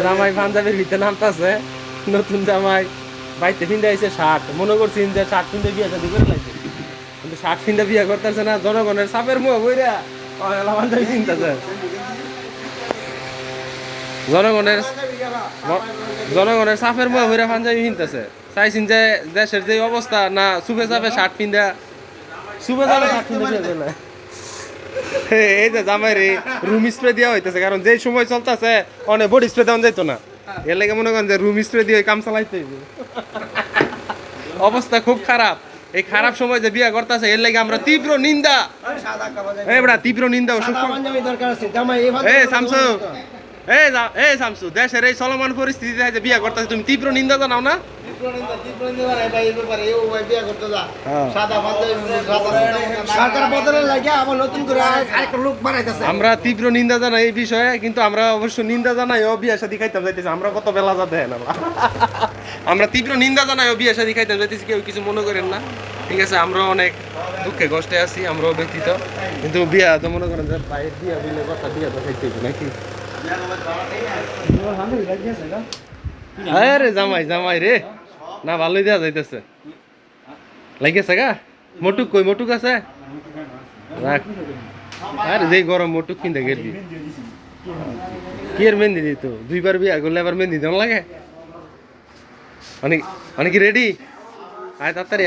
জামাই পাঞ্জাবির ভিতরে নামতাছে নতুন জামাই বাইতে ফিন্দে আইছে শার্ট মনে করছেন যে শার্ট ফিন্দে বিয়ে শাদি করে লাগছে কিন্তু শার্ট ফিন্দে বিয়ে করতেছে না জনগণের চাপের মুখ বইরা পাঞ্জাবি কিনতেছে জনগণের জনগণের চাপের মুখ বইরা পাঞ্জাবি কিনতেছে চাইছেন যে দেশের যে অবস্থা না সুপে চাপে শার্ট ফিন্দা সুপে চাপে শার্ট ফিন্দে বিয়ে করলে এই যে জামাই রে রুম স্প্রে দেওয়া হইতেছে কারণ যে সময় চলতেছে অনেক বডি স্প্রে দেওয়া যাইতো না এর লাগে মনে করেন যে রুম স্প্রে দিয়ে কাম চালাইতে অবস্থা খুব খারাপ এই খারাপ সময় যে বিয়া করতেছে এর লাগে আমরা তীব্র নিন্দা তীব্র নিন্দা শামসু শামসু দেশের এই চলমান পরিস্থিতিতে যে বিয়া করতেছে তুমি তীব্র নিন্দা জানাও না আমরা তীব্র নিন্দা জানাই এই বিষয়ে কিন্তু আমরা অবশ্য নিন্দা জানাই ও বিয়ে শাদী খাইতাম যাইতেছি আমরা কত বেলা যা দেয় না আমরা তীব্র নিন্দা জানাই ও বিয়ে শাদী খাইতাম যাইতেছি কেউ কিছু মনে করেন না ঠিক আছে আমরা অনেক দুঃখে কষ্টে আছি আমরাও ব্যতীত কিন্তু বিয়া তো মনে করেন যে ভাইয়ের বিয়া বলে কথা বিয়া তো খাইতে নাকি আরে জামাই জামাই রে না ভালোই দেওয়া যাইতেছে লাগেছে গা মোটুক কই মোটুক আছে রাখ আরে যেই গরম মোটুক কিনতে গেলি কি এর মেহেন্দি দিত দুইবার বিয়া করলে আবার মেহেন্দি দেওয়া লাগে অনেক অনেক রেডি আয় তাড়াতাড়ি